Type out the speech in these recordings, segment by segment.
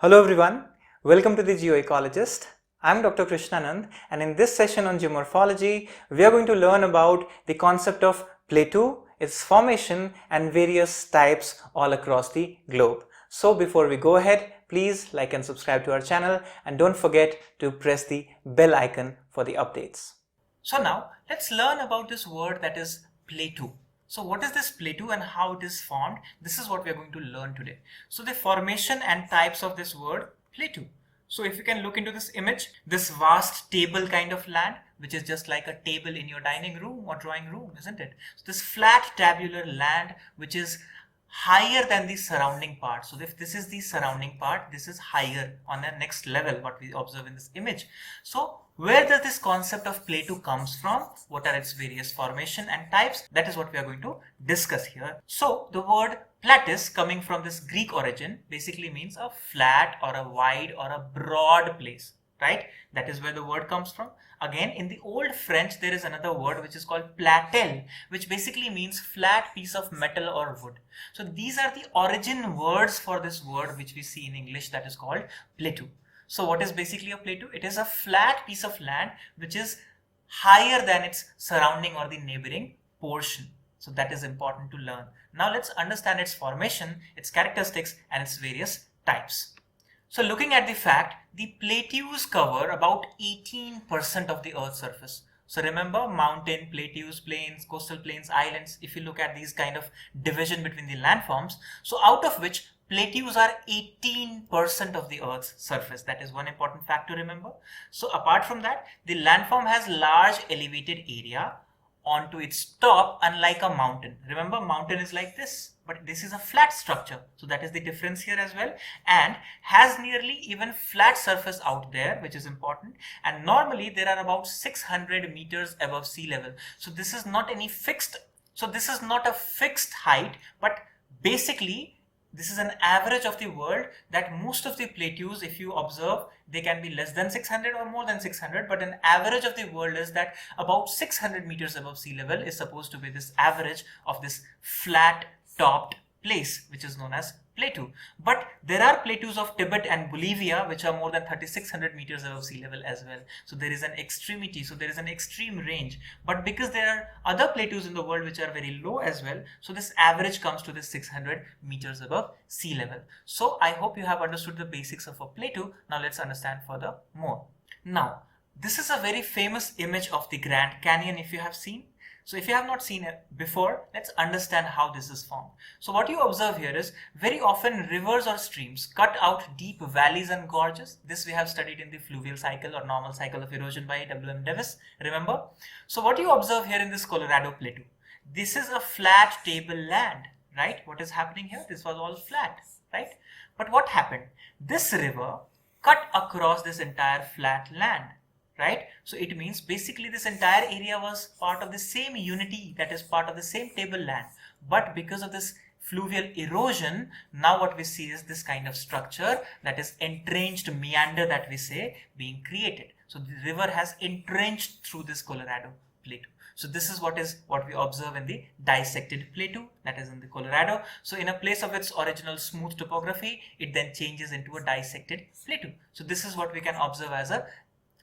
Hello everyone, welcome to the GeoEcologist. I'm Dr. Krishnanand, and in this session on geomorphology, we are going to learn about the concept of plateau, its formation and various types all across the globe. So before we go ahead, please like and subscribe to our channel and don't forget to press the bell icon for the updates. So now let's learn about this word that is plateau. So what is this plateau and how it is formed? This is what we are going to learn today. So the formation and types of this word plateau. So if you can look into this image, this vast table kind of land, which is just like a table in your dining room or drawing room, isn't it? So this flat tabular land which is higher than the surrounding part. So if this is the surrounding part, this is higher on the next level, what we observe in this image. So where does this concept of plateau comes from? What are its various formation and types? That is what we are going to discuss here. So the word plateaus, coming from this Greek origin, basically means a flat or a wide or a broad place, right? That is where the word comes from. Again, in the old French, there is another word which is called plateau, which basically means flat piece of metal or wood. So these are the origin words for this word which we see in English, that is called plateau. So what is basically a plateau? It is a flat piece of land which is higher than its surrounding or the neighboring portion. So that is important to learn. Now let's understand its formation, its characteristics and its various types. So looking at the fact, the plateaus cover about 18% of the Earth's surface. So remember, mountain, plateaus, plains, coastal plains, islands, if you look at these kind of division between the landforms, so out of which plateaus are 18% of the Earth's surface. That is one important fact to remember. So apart from that, the landform has large elevated area onto its top, unlike a mountain. Remember, mountain is like this, but this is a flat structure. So that is the difference here as well, and has nearly even flat surface out there, which is important. And normally there are about 600 meters above sea level. So this is not any fixed, so this is not a fixed height, but basically this is an average of the world, that most of the plateaus, if you observe, they can be less than 600 or more than 600, but an average of the world is that about 600 meters above sea level is supposed to be this average of this flat topped place, which is known as plateau. But there are plateaus of Tibet and Bolivia which are more than 3600 meters above sea level as well. So there is an extremity, so there is an extreme range. But because there are other plateaus in the world which are very low as well, so this average comes to this 600 meters above sea level. So I hope you have understood the basics of a plateau. Now let's understand further more. Now this is a very famous image of the Grand Canyon, if you have seen. So if you have not seen it before, let's understand how this is formed. So what you observe here is, very often rivers or streams cut out deep valleys and gorges. This we have studied in the fluvial cycle or normal cycle of erosion by W.M. Davis, remember? So what you observe here in this Colorado Plateau, this is a flat table land, right? What is happening here? This was all flat, right? But what happened? This river cut across this entire flat land, right? So it means basically this entire area was part of the same unity, that is part of the same table land. But because of this fluvial erosion, now what we see is this kind of structure, that is entrenched meander, that we say, being created. So the river has entrenched through this Colorado Plateau. So this is what we observe in the dissected plateau, that is in the Colorado. So in a place of its original smooth topography, it then changes into a dissected plateau. So this is what we can observe as a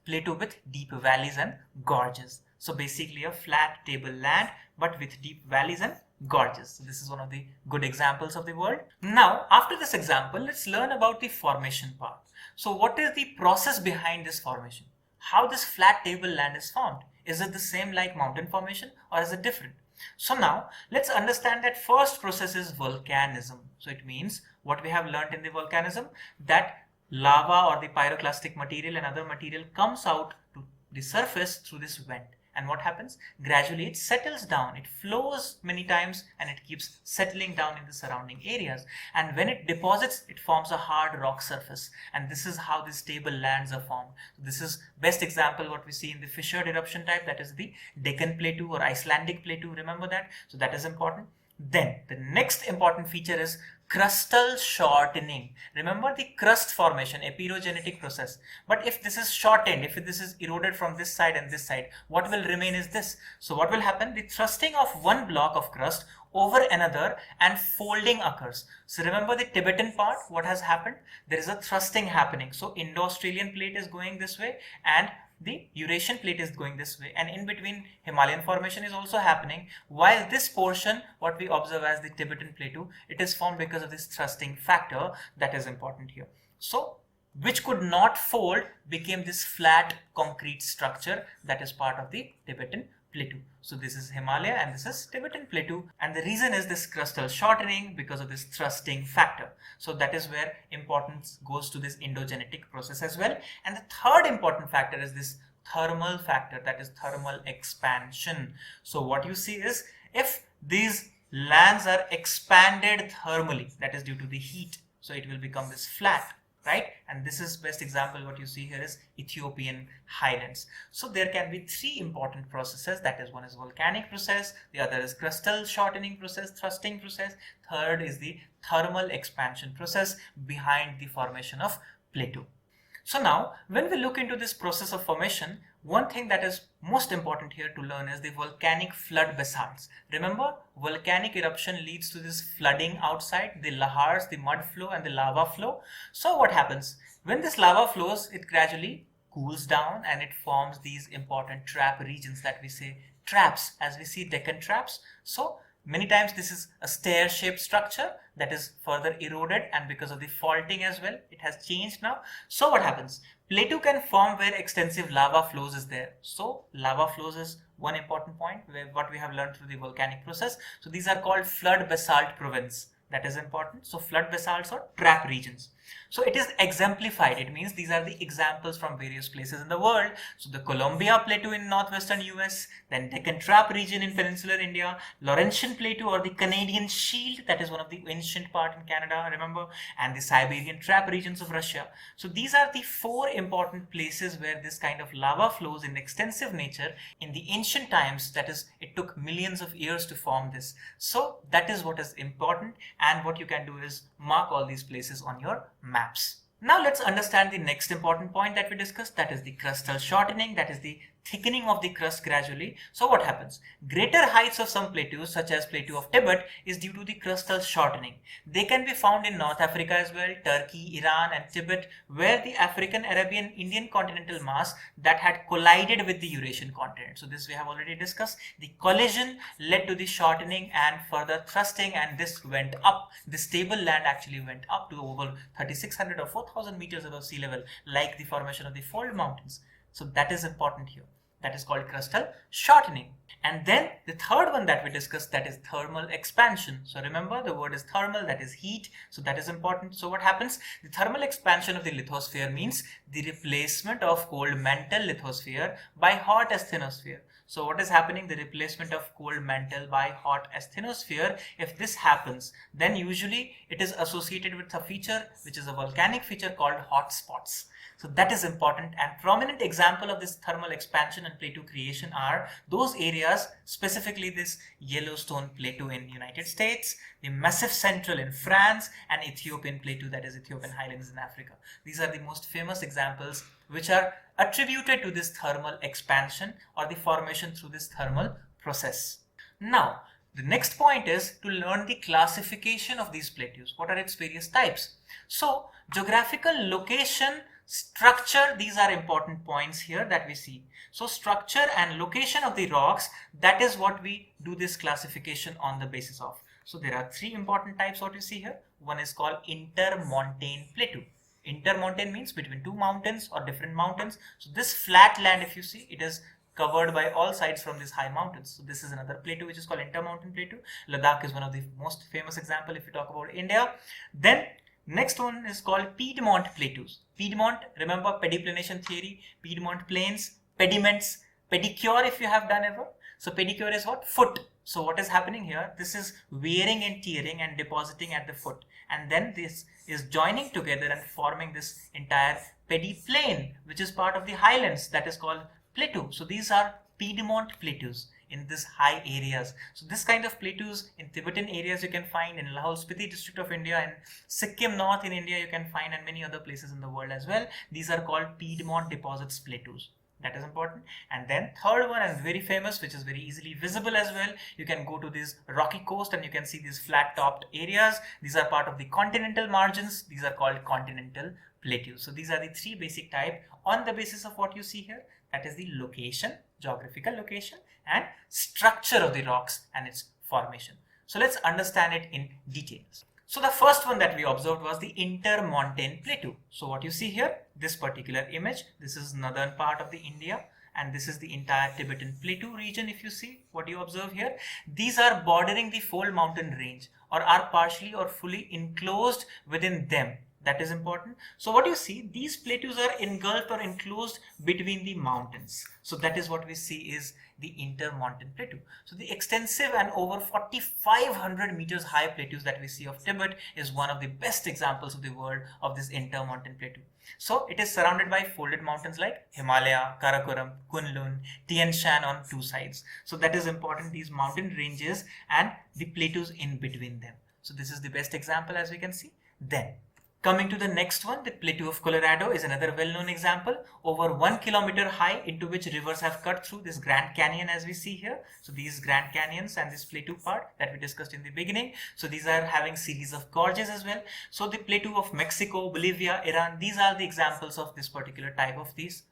plateau with deep valleys and gorges. So basically a flat table land but with deep valleys and gorges. So this is one of the good examples of the world. Now after this example, let's learn about the formation part. So what is the process behind this formation? How this flat table land is formed? Is it the same like mountain formation or is it different? So now let's understand that first process is volcanism. So it means what we have learned in the volcanism, that lava or the pyroclastic material and other material comes out to the surface through this vent, and what happens? Gradually it settles down, it flows many times and it keeps settling down in the surrounding areas, and when it deposits, it forms a hard rock surface, and this is how these table lands are formed. This is best example what we see in the fissured eruption type, that is the Deccan Plateau or Icelandic Plateau, remember that? So that is important. Then the next important feature is crustal shortening. Remember the crust formation, epirogenetic process. But if this is shortened, if this is eroded from this side and this side, what will remain is this. So what will happen? The thrusting of one block of crust over another and folding occurs. So remember the Tibetan part, what has happened? There is a thrusting happening. So Indo-Australian plate is going this way and the Eurasian plate is going this way, and in between Himalayan formation is also happening, while this portion, what we observe as the Tibetan Plateau, it is formed because of this thrusting factor that is important here. So which could not fold became this flat concrete structure that is part of the Tibetan Plateau. So this is Himalaya and this is Tibetan Plateau, and the reason is this crustal shortening because of this thrusting factor. So that is where importance goes to this endogenetic process as well. And the third important factor is this thermal factor, that is thermal expansion. So what you see is if these lands are expanded thermally, that is due to the heat, so it will become this flat, right? And this is best example what you see here is Ethiopian highlands. So there can be three important processes, that is, one is volcanic process, the other is crustal shortening process, thrusting process, third is the thermal expansion process behind the formation of plateau. So now when we look into this process of formation, one thing that is most important here to learn is the volcanic flood basalts. Remember, volcanic eruption leads to this flooding outside, the lahars, the mud flow and the lava flow. So what happens? When this lava flows, it gradually cools down and it forms these important trap regions that we say traps, as we see Deccan traps. So many times this is a stair-shaped structure that is further eroded, and because of the faulting as well, it has changed now. So what happens? Plateau can form where extensive lava flows is there. So lava flows is one important point where what we have learned through the volcanic process. So these are called flood basalt province. That is important. So flood basalts or trap regions. So it is exemplified. It means these are the examples from various places in the world. So the Columbia Plateau in northwestern US, then Deccan Trap region in peninsular India, Laurentian Plateau or the Canadian Shield, that is one of the ancient part in Canada, remember, and the Siberian Trap regions of Russia. So these are the four important places where this kind of lava flows in extensive nature in the ancient times. That is, it took millions of years to form this. So that is what is important, and what you can do is mark all these places on your maps. Now let's understand the next important point that we discussed, that is the crustal shortening, that is the thickening of the crust gradually. So what happens? Greater heights of some plateaus, such as Plateau of Tibet, is due to the crustal shortening. They can be found in North Africa as well, Turkey, Iran and Tibet, where the African, Arabian, Indian continental mass that had collided with the Eurasian continent. So this we have already discussed. The collision led to the shortening and further thrusting, and this went up. The stable land actually went up to over 3600 or 4000 meters above sea level, like the formation of the fold mountains. So that is important here. That is called crustal shortening. And then the third one that we discussed, that is thermal expansion. So remember, the word is thermal, that is heat. So that is important. So what happens? The thermal expansion of the lithosphere means the replacement of cold mantle lithosphere by hot asthenosphere. So what is happening? The replacement of cold mantle by hot asthenosphere. If this happens, then usually it is associated with a feature which is a volcanic feature called hot spots. So that is important, and prominent example of this thermal expansion and plateau creation are those areas, specifically this Yellowstone Plateau in United States, the Massif Central in France, and Ethiopian Plateau, that is Ethiopian highlands in Africa. These are the most famous examples which are attributed to this thermal expansion or the formation through this thermal process. Now, the next point is to learn the classification of these plateaus. What are its various types? So, geographical location, structure, these are important points here that we see. So structure and location of the rocks, that is what we do this classification on the basis of. So there are three important types what you see here. One is called intermontane plateau. Intermontane means between two mountains or different mountains. So this flat land, if you see, it is covered by all sides from these high mountains. So this is another plateau which is called intermontane plateau. Ladakh is one of the most famous example if you talk about India. Then next one is called Piedmont plateaus. Piedmont, remember pediplanation theory, Piedmont plains, pediments, pedicure if you have done ever. So pedicure is what? Foot. So what is happening here? This is wearing and tearing and depositing at the foot. And then this is joining together and forming this entire pediplain, which is part of the highlands, that is called plateau. So these are Piedmont plateaus. in these high areas. So this kind of plateaus in Tibetan areas you can find, in Lahaul Spiti district of India, in Sikkim North in India you can find, and many other places in the world as well. These are called Piedmont deposits plateaus. That is important. And then third one, and very famous, which is very easily visible as well, you can go to this rocky coast and you can see these flat topped areas. These are part of the continental margins. These are called continental plateaus. So these are the three basic type on the basis of what you see here. That is the location, geographical location, and structure of the rocks and its formation. So let's understand it in details. So the first one that we observed was the intermontane plateau. So what you see here, this particular image, this is northern part of the India, and this is the entire Tibetan plateau region. If you see what you observe here, these are bordering the Fold mountain range, or are partially or fully enclosed within them. That is important. So what you see, these plateaus are engulfed or enclosed between the mountains. So that is what we see is the intermontane plateau. So the extensive and over 4,500 meters high plateaus that we see of Tibet is one of the best examples of the world of this intermontane plateau. So it is surrounded by folded mountains like Himalaya, Karakoram, Kunlun, Tian Shan on two sides. So that is important, these mountain ranges and the plateaus in between them. So this is the best example as we can see. Then coming to the next one, the Plateau of Colorado is another well-known example, over 1 kilometer high, into which rivers have cut through this Grand Canyon as we see here. So these Grand Canyons and this plateau part that we discussed in the beginning. So these are having series of gorges as well. So the Plateau of Mexico, Bolivia, Iran, these are the examples of this particular type of these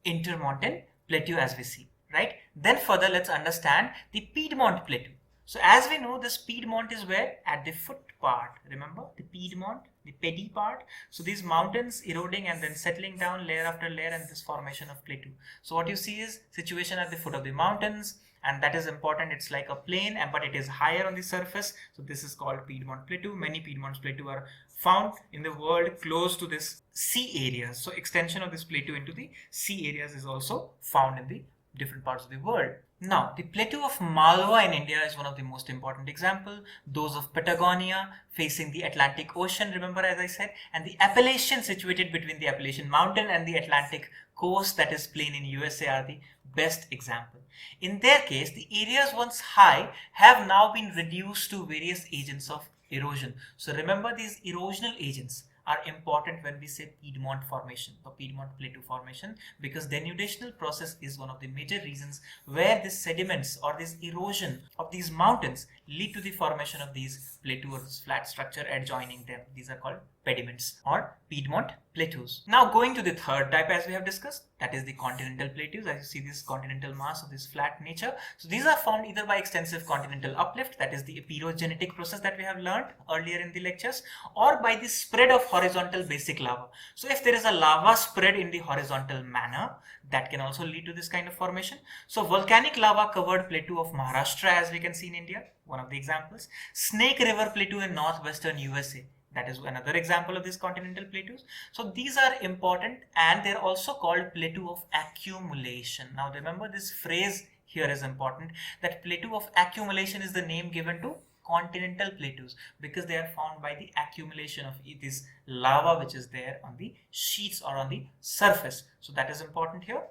intermontane plateau as we see, right? Then further, let's understand the Piedmont Plateau. So as we know, this Piedmont is where? At the foot part. Remember the Piedmont, the peddy part. So these mountains eroding and then settling down layer after layer, and this formation of plateau. So what you see is situation at the foot of the mountains, and that is important. It's like a plain, but it is higher on the surface. So this is called Piedmont Plateau. Many Piedmont Plateau are found in the world close to this sea areas. So extension of this plateau into the sea areas is also found in the different parts of the world. Now, the plateau of Malwa in India is one of the most important example. Those of Patagonia facing the Atlantic Ocean, remember as I said, and the Appalachian situated between the Appalachian Mountain and the Atlantic coast, that is plain in USA, are the best example. In their case, the areas once high have now been reduced to various agents of erosion. So remember, these erosional agents are important when we say Piedmont formation or Piedmont Plateau formation, because denudational process is one of the major reasons where these sediments or this erosion of these mountains lead to the formation of these plateau or this flat structure adjoining them. These are called pediments or Piedmont plateaus. Now going to the third type as we have discussed, that is the continental plateaus. As you see, this continental mass of this flat nature. So these are formed either by extensive continental uplift, that is the epirogenetic process that we have learned earlier in the lectures, or by the spread of horizontal basic lava. So if there is a lava spread in the horizontal manner, that can also lead to this kind of formation. So volcanic lava covered plateau of Maharashtra, as we can see in India, one of the examples. Snake River Plateau in northwestern USA, that is another example of these continental plateaus. So these are important, and they're also called plateau of accumulation. Now remember, this phrase here is important, that plateau of accumulation is the name given to continental plateaus because they are found by the accumulation of this lava which is there on the sheets or on the surface. So that is important here.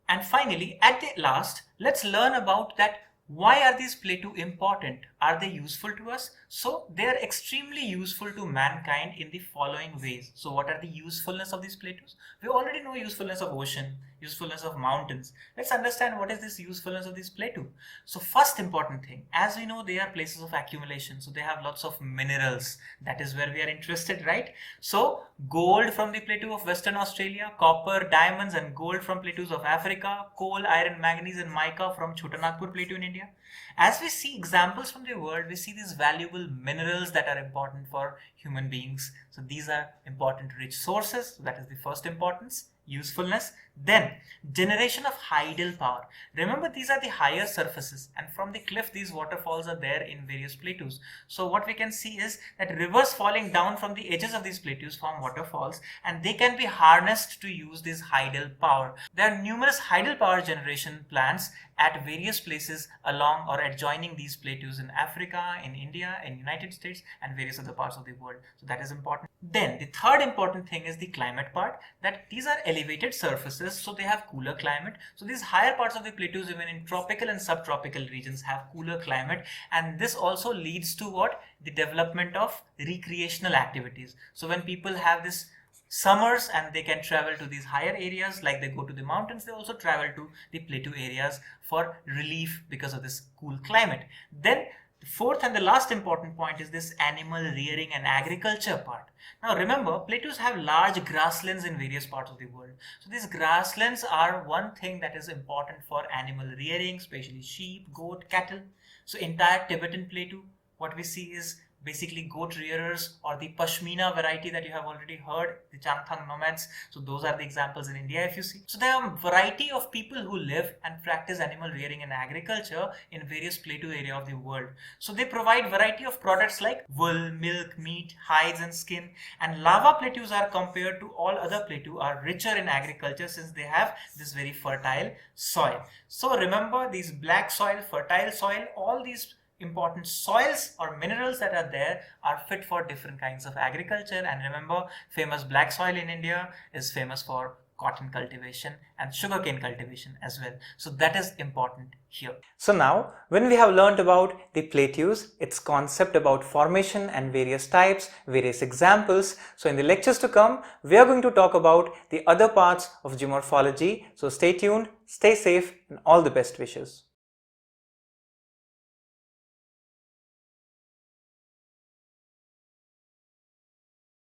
And finally, at the last, let's learn about that. Why are these plateaus important? Are they useful to us? So they are extremely useful to mankind in the following ways. So what are the usefulness of these plateaus? We already know usefulness of ocean, usefulness of mountains. Let's understand what is this usefulness of this plateau. So first important thing, as we know, they are places of accumulation. So they have lots of minerals. That is where we are interested, right? So gold from the plateau of Western Australia, copper, diamonds and gold from plateaus of Africa, coal, iron, manganese and mica from Chota Nagpur Plateau in India. As we see examples from the world, we see these valuable minerals that are important for human beings. So these are important rich sources. So that is the first importance, usefulness. Then generation of tidal power. Remember, these are the higher surfaces, and from the cliff these waterfalls are there in various plateaus. So what we can see is that rivers falling down from the edges of these plateaus form waterfalls, and they can be harnessed to use this tidal power. There are numerous tidal power generation plants at various places along or adjoining these plateaus in Africa, in India, in United States and various other parts of the world. So that is important. Then the third important thing is the climate part, that these are elevated surfaces sources, so they have cooler climate. So these higher parts of the plateaus, even in tropical and subtropical regions, have cooler climate, and this also leads to what? The development of recreational activities. So when people have this summers and they can travel to these higher areas, like they go to the mountains, they also travel to the plateau areas for relief because of this cool climate. Then the fourth and the last important point is this animal rearing and agriculture part. Now remember, plateaus have large grasslands in various parts of the world. So these grasslands are one thing that is important for animal rearing, especially sheep, goat, cattle. So entire Tibetan plateau, what we see is basically goat rearers, or the Pashmina variety that you have already heard, the Changthang nomads. So those are the examples in India if you see. So there are a variety of people who live and practice animal rearing and agriculture in various plateau area of the world. So they provide variety of products like wool, milk, meat, hides and skin. And lava plateaus are, compared to all other plateaus, are richer in agriculture since they have this very fertile soil. So remember, these black soil, fertile soil, all these important soils or minerals that are there are fit for different kinds of agriculture. And remember, famous black soil in India is famous for cotton cultivation and sugarcane cultivation as well. So that is important here. So now, when we have learned about the plateaus, its concept about formation and various types, various examples, so in the lectures to come, we are going to talk about the other parts of geomorphology. So stay tuned, stay safe, and all the best wishes.